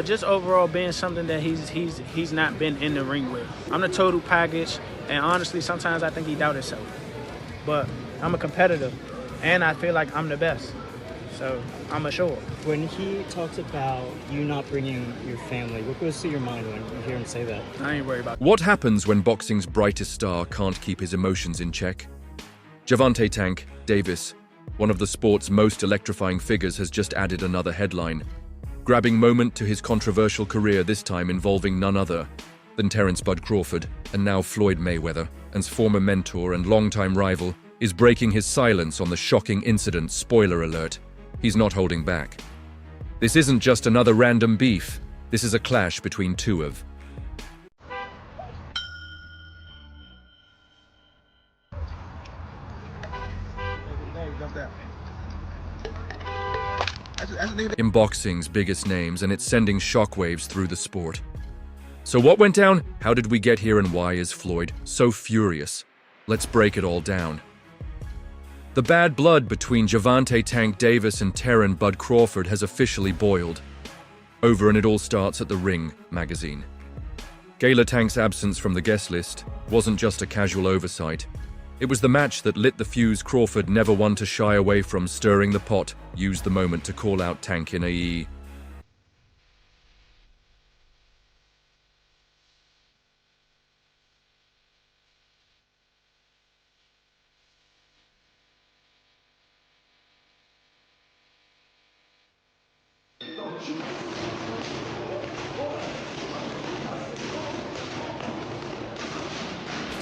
Just overall being something that he's not been in the ring with. I'm the total package, and honestly, sometimes I think he doubts himself. But I'm a competitor, and I feel like I'm the best. So I'm assured. When he talks about you not bringing your family, what goes through your mind when you hear him say that? I ain't worried about What happens when boxing's brightest star can't keep his emotions in check? Gervonta "Tank" Davis, one of the sport's most electrifying figures, has just added another headline, grabbing moment to his controversial career, this time involving none other than Terence "Bud" Crawford, and now Floyd Mayweather, and's former mentor and longtime rival, is breaking his silence on the shocking incident. Spoiler alert, he's not holding back. This isn't just another random beef, this is a clash between two of in boxing's biggest names, and it's sending shockwaves through the sport. So what went down? How did we get here, and why is Floyd so furious? Let's break it all down. The bad blood between Gervonta "Tank" Davis and Terence "Bud" Crawford has officially boiled over, and it all starts at the Ring magazine. Gala Tank's absence from the guest list wasn't just a casual oversight. It was the match that lit the fuse Crawford never one to shy away from, stirring the pot, used the moment to call out Tank in a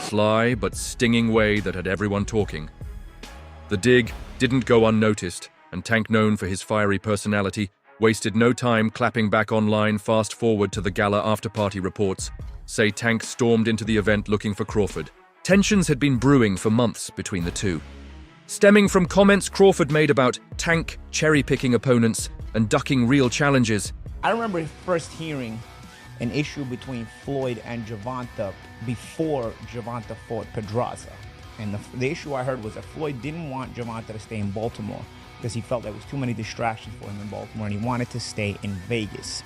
sly but stinging way that had everyone talking. The dig didn't go unnoticed, and Tank, known for his fiery personality, wasted no time clapping back online. Fast forward to the Gala after-party reports say Tank stormed into the event looking for Crawford. Tensions had been brewing for months between the two, stemming from comments Crawford made about Tank cherry-picking opponents and ducking real challenges. I remember first hearing an issue between Floyd and Gervonta before Gervonta fought Pedraza. And the issue I heard was that Floyd didn't want Gervonta to stay in Baltimore because he felt there was too many distractions for him in Baltimore, and he wanted to stay in Vegas.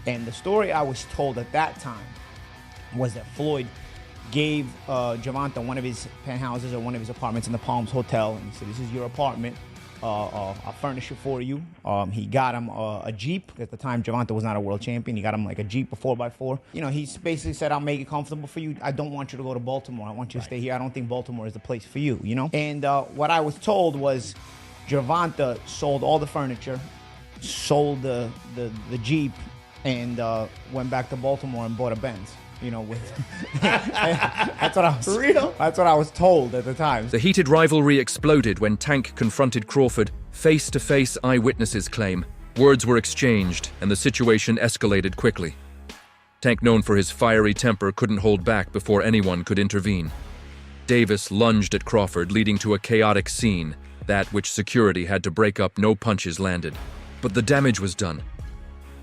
And the story I was told at that time was that Floyd gave Gervonta one of his penthouses or one of his apartments in the Palms Hotel, and he said, "This is your apartment. I'll furnish it for you." He got him a Jeep. At the time, Gervonta was not a world champion. He got him like a Jeep, a 4x4. You know, he basically said, "I'll make it comfortable for you. I don't want you to go to Baltimore. I want you to stay here. I don't think Baltimore is the place for you," you know? And what I was told was Gervonta sold all the furniture, sold the Jeep, and went back to Baltimore and bought a Benz. You know, with that's what I was real. That's what I was told at the time. The heated rivalry exploded when Tank confronted Crawford face to face. Eyewitnesses claim words were exchanged, and the situation escalated quickly. Tank, known for his fiery temper, couldn't hold back before anyone could intervene. Davis lunged at Crawford, leading to a chaotic scene, that which security had to break up. No punches landed, but the damage was done.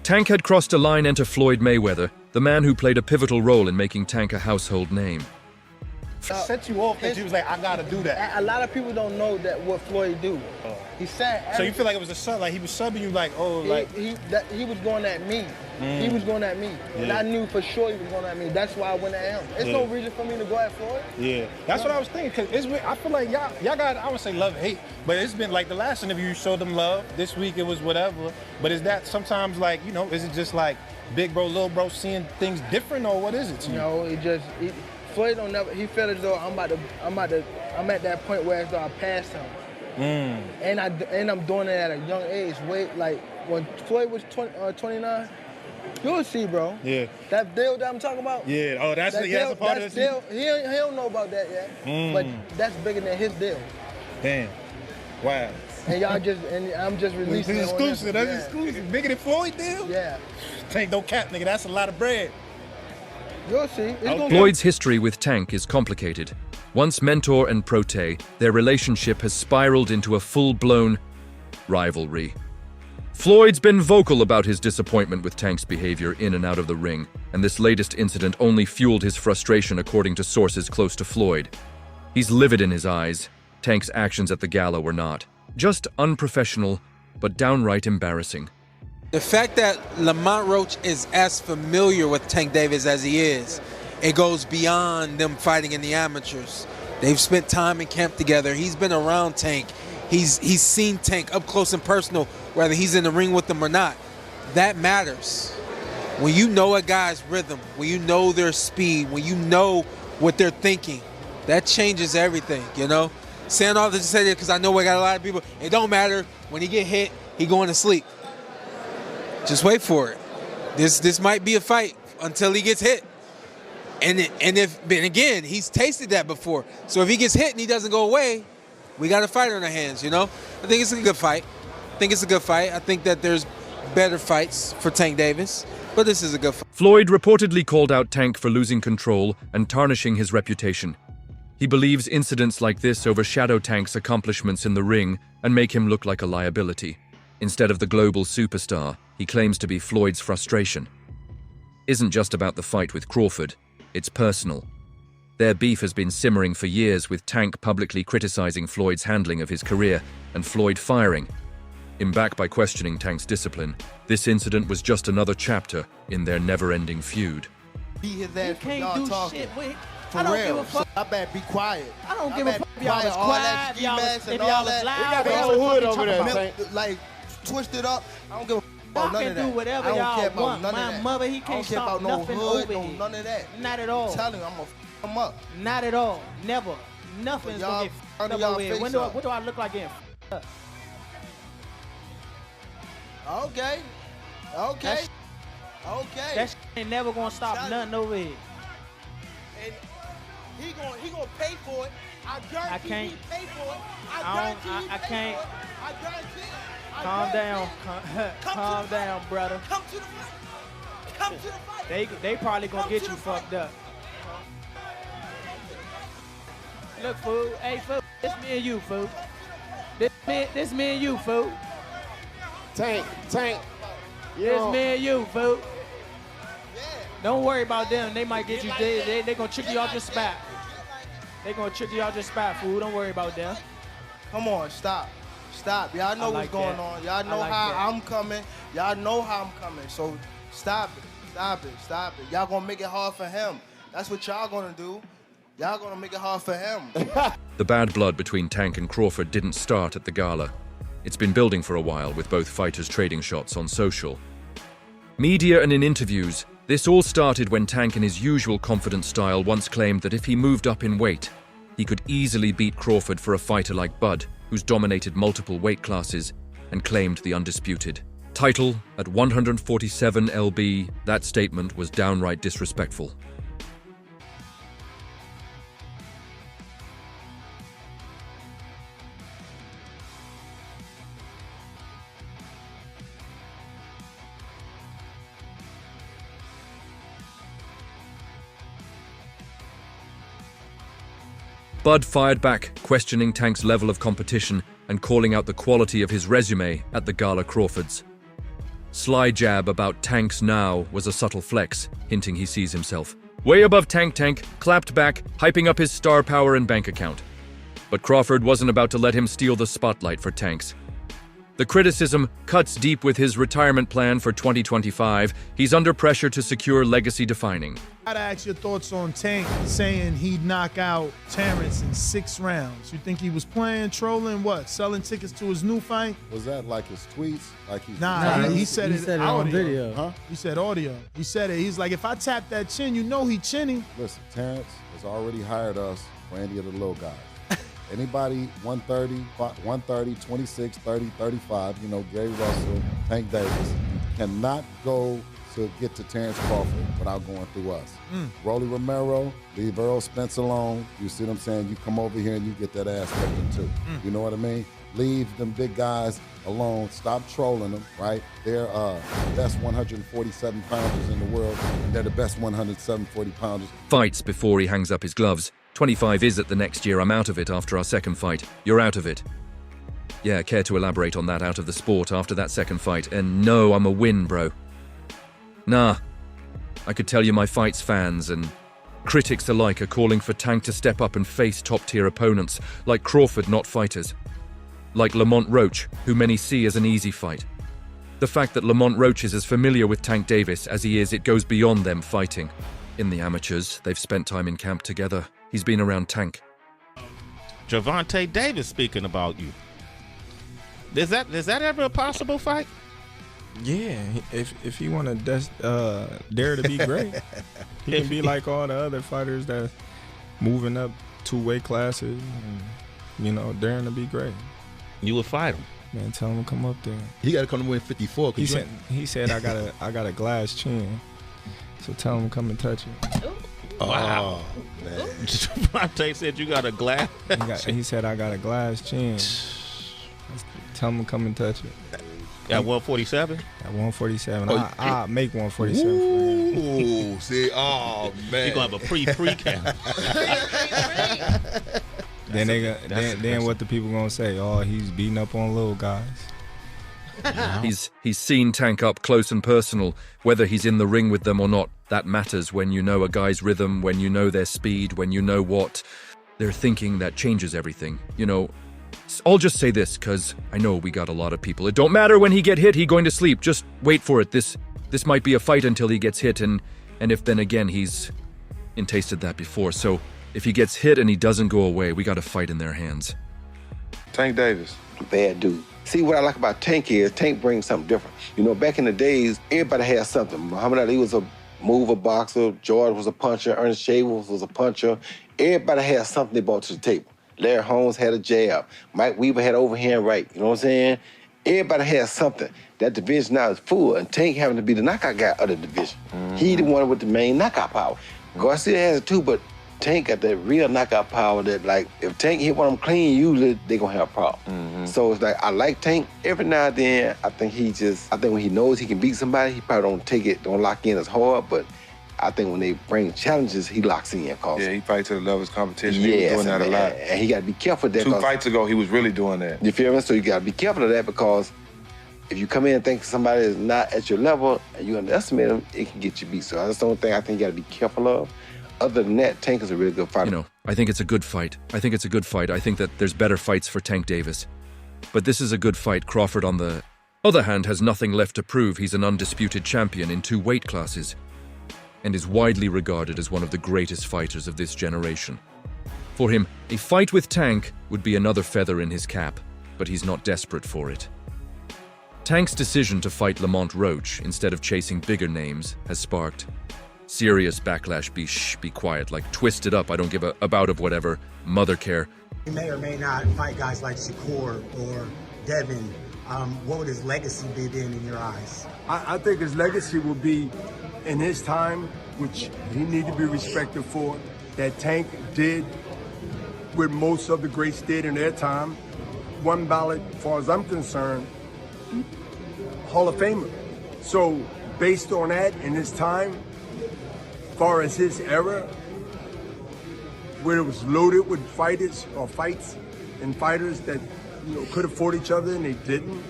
Tank had crossed a line into Floyd Mayweather, the man who played a pivotal role in making Tank a household name. Set you off because you was like, I gotta do that. A lot of people don't know that what Floyd do. He said. So you feel like it was a sub, like he was subbing you, like, oh, like he was going at me. He was going at me, and I knew for sure he was going at me. That's why I went at him. There's no reason for me to go at Floyd. Yeah, that's what I was thinking. Cause I feel like y'all got, I would say love hate, but it's been like the last interview you showed them love. This week it was whatever. But is that sometimes like, you know, is it just like big bro, little bro seeing things different, or what is it to you? No, Floyd don't never. He felt as though I'm at that point where as though I passed him. And I'm doing it at a young age. Wait, like when Floyd was 29, you'll see, bro. Yeah. That deal that I'm talking about. Yeah. Oh, that's a part of the deal. He don't know about that yet. But that's bigger than his deal. Damn. Wow. And I'm just releasing. This is exclusive. That's exclusive. Bigger than Floyd deal? Yeah. Tank no cap, nigga. That's a lot of bread. You'll see. Floyd's history with Tank is complicated. Once mentor and protege, their relationship has spiraled into a full-blown rivalry. Floyd's been vocal about his disappointment with Tank's behavior in and out of the ring, and this latest incident only fueled his frustration, according to sources close to Floyd. He's livid in his eyes. Tank's actions at the Gala were not just unprofessional, but downright embarrassing. The fact that Lamont Roach is as familiar with Tank Davis as he is, it goes beyond them fighting in the amateurs. They've spent time in camp together. He's been around Tank. He's seen Tank up close and personal, whether he's in the ring with them or not. That matters. When you know a guy's rhythm, when you know their speed, when you know what they're thinking, that changes everything, you know? Saying all this to say that because I know we got a lot of people, it don't matter. When he get hit, he going to sleep. Just wait for it. This might be a fight until he gets hit. And again, he's tasted that before. So if he gets hit and he doesn't go away, we got a fight on our hands, you know? I think it's a good fight. I think that there's better fights for Tank Davis, but this is a good fight. Floyd reportedly called out Tank for losing control and tarnishing his reputation. He believes incidents like this overshadow Tank's accomplishments in the ring and make him look like a liability. Instead of the global superstar, he claims to be Floyd's frustration. Isn't just about the fight with Crawford, it's personal. Their beef has been simmering for years, with Tank publicly criticizing Floyd's handling of his career and Floyd firing him back by questioning Tank's discipline. This incident was just another chapter in their never-ending feud. Beat his ass for can't y'all do talking. shit with. For I don't real. give a fuck. So I better be quiet. I don't I give a better fuck if be y'all was all that quiet, ski y'all mask was, and if y'all all was that. loud. We got the whatever whole the fuck hood you over talking there, about. like twisted up. I don't give a fuck Y'all about none can of do that. whatever I don't y'all care about want. none of My that. mother, he I don't can't care stop about no nothing hood, over no here. none of that. Not at all. I'm telling you, I'm gonna f him up. Not at all. Never. Nothing's But y'all gonna get under f***ed y'all over here. face What do I look like getting f***ed up? Okay. Okay. Okay. That shit ain't never gonna stop Tell nothing over here. And he gonna pay for it. I guarantee can't. he pay for it. I can't. I guarantee it. Calm down. Calm down, brother. Come to the fight. Come to the fight. They probably gonna Come get to you the fight. fucked up. Look, fool. Hey, fool. This me and you, fool. This me and you, fool. Tank. This me and you, fool. Don't worry about them. They might get you. They gonna trick you off your spot. They gonna trick you off your spot, fool. Don't worry about them. Come on, stop. Y'all know what's going on. Y'all know how I'm coming. Y'all know how I'm coming. So stop it. Y'all gonna make it hard for him. That's what y'all gonna do. Y'all gonna make it hard for him. The bad blood between Tank and Crawford didn't start at the Gala. It's been building for a while, with both fighters trading shots on social media and in interviews. This all started when Tank, in his usual confident style, once claimed that if he moved up in weight, he could easily beat Crawford for a fighter like Bud, who's dominated multiple weight classes and claimed the undisputed title at 147 lb. That statement was downright disrespectful. Bud fired back, questioning Tank's level of competition and calling out the quality of his resume at the Gala Crawfords. Sly jab about Tank's now was a subtle flex, hinting he sees himself way above Tank, clapped back, hyping up his star power and bank account. But Crawford wasn't about to let him steal the spotlight for Tank's. The criticism cuts deep with his retirement plan for 2025. He's under pressure to secure legacy-defining. I'd ask your thoughts on Tank saying he'd knock out Terence in 6 rounds. You think he was playing, trolling, what? Selling tickets to his new fight? Was that like his tweets? Like he's he said it on video. Huh? He said audio. He said it. He's like, if I tap that chin, you know he chinny. Listen, Terence has already hired us for any of the little guys. Anybody 130, 26, 30, 35, you know, Gary Russell, Tank Davis, you cannot go to get to Terence Crawford without going through us. Rolly Romero, leave Earl Spence alone. You see what I'm saying? You come over here and you get that ass whipping too. You know what I mean? Leave them big guys alone. Stop trolling them, right? They're the best 147 pounders in the world, and they're the best 140 pounders. Fights before he hangs up his gloves. 25 is at the next year. I'm out of it after our second fight. You're out of it. Yeah, care to elaborate on that? Out of the sport after that second fight? And no, I'm a win, bro. Nah. I could tell you my fights fans and critics alike are calling for Tank to step up and face top-tier opponents, like Crawford, not fighters. Like Lamont Roach, who many see as an easy fight. The fact that Lamont Roach is as familiar with Tank Davis as he is, it goes beyond them fighting. In the amateurs, they've spent time in camp together. He's been around Tank. Gervonta Davis speaking about you. Is that ever a possible fight? Yeah, if he want to dare to be great, he can be like all the other fighters that moving up 2 weight classes and, daring to be great. You would fight him. Man, tell him to come up there. He got to come to win 54. He said I got a glass chin, so tell him to come and touch it. Wow, man. Gervonta said you got a glass. He said I got a glass chin. Tell him to come and touch it. At 147? At 147. I'll make 147 for him. Ooh, see, oh, man. You're going to have a pre-camp. Then what the people going to say? Oh, he's beating up on little guys. He's seen Tank up close and personal. Whether he's in the ring with them or not, that matters when you know a guy's rhythm, when you know their speed, when you know what they're thinking. That changes everything. I'll just say this, because I know we got a lot of people. It don't matter when he get hit, he going to sleep. Just wait for it. This might be a fight until he gets hit, and if then again he's tasted that before. So if he gets hit and he doesn't go away, we got a fight in their hands. Tank Davis, bad dude. See, what I like about Tank is Tank brings something different. Back in the days, everybody had something. Muhammad Ali was a mover boxer, George was a puncher, Ernest Shavers was a puncher. Everybody had something they brought to the table. Larry Holmes had a jab. Mike Weaver had overhand right. You know what I'm saying? Everybody has something. That division now is full, and Tank having to be the knockout guy of the division. Mm-hmm. He the one with the main knockout power. Garcia has it too, but Tank got that real knockout power that, like, if Tank hit one of them clean, usually they gonna have a problem. Mm-hmm. So it's like, I like Tank. Every now and then, I think when he knows he can beat somebody, he probably don't lock in as hard, but I think when they bring challenges, he locks in. Yeah, he fights to the level of competition. Yes, he was doing that a lot. And he got to be careful of that. 2 fights ago, he was really doing that. You feel me? So you got to be careful of that, because if you come in and think somebody is not at your level and you underestimate them, it can get you beat. So that's the only thing I think you got to be careful of. Other than that, Tank is a really good fighter. I think it's a good fight. I think that there's better fights for Tank Davis. But this is a good fight. Crawford, on the other hand, has nothing left to prove. He's an undisputed champion in 2 weight classes, and is widely regarded as one of the greatest fighters of this generation. For him, a fight with Tank would be another feather in his cap, but he's not desperate for it. Tank's decision to fight Lamont Roach instead of chasing bigger names has sparked serious backlash. Be quiet, like twist it up, I don't give a bout of whatever, mother care. He may or may not fight guys like Shakur or Devin. What would his legacy be then in your eyes? I think his legacy will be in his time, which he need to be respected for, that Tank did what most of the greats did in their time. One ballot, as far as I'm concerned, Hall of Famer. So based on that, in his time, as far as his era, where it was loaded with fighters or fights and fighters that could have fought each other and they didn't.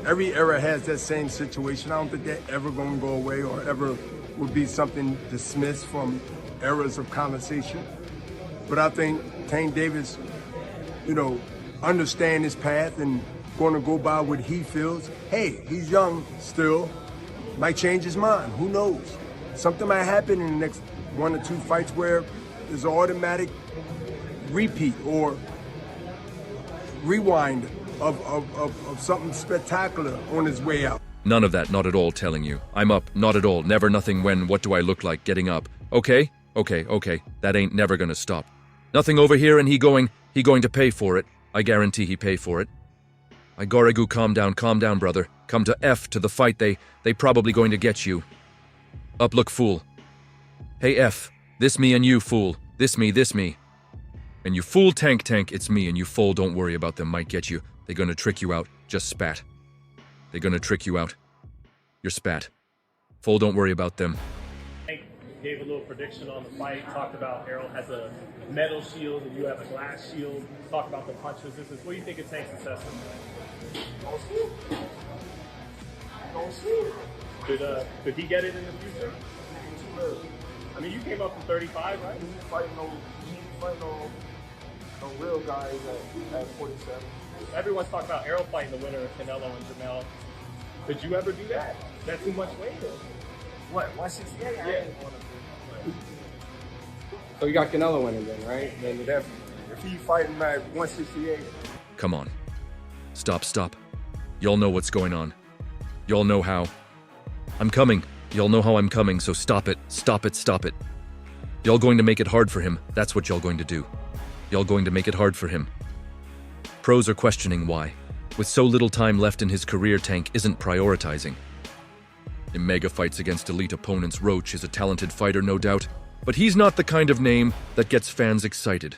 Every era has that same situation. I don't think they're ever going to go away or ever would be something dismissed from eras of conversation. But I think Tank Davis, understand his path and going to go by what he feels. Hey, he's young still, might change his mind, who knows? Something might happen in the next 1 or 2 fights where there's an automatic repeat or rewind of something spectacular on his way out. None of that, not at all, telling you. I'm up, not at all, never, nothing, when, what do I look like, getting up. Okay, that ain't never gonna stop. Nothing over here and he going to pay for it. I guarantee he pay for it. I Goregu, calm down, brother. Come to F to the fight, they probably going to get you. Up, look, fool. Hey, F, this me and you, fool. This me. And you fool, Tank, it's me, and you fool, don't worry about them, might get you. They gonna trick you out, just spat. They gonna trick you out. You're spat. Fool, don't worry about them. Tank gave a little prediction on the fight, talked about Errol has a metal shield and you have a glass shield, talked about the punch resistance. What do you think of Tank's assessment? Could he get it in the future? I mean, you came up from 35, right? He fighting no real guys at 47. Everyone's talking about Errol fighting the winner of Canelo and Jamel. Could you ever do that? That's too much weight. What, 168? Yeah. I ain't gonna do. So you got Canelo winning then, right? Then definitely. If he fighting at 168. Come on. Stop. Y'all know what's going on. Y'all know how. I'm coming. Y'all know how I'm coming, so stop it. Y'all going to make it hard for him. That's what y'all going to do. Y'all going to make it hard for him. Pros are questioning why. With so little time left in his career, Tank isn't prioritizing. In mega fights against elite opponents, Roach is a talented fighter, no doubt, but he's not the kind of name that gets fans excited.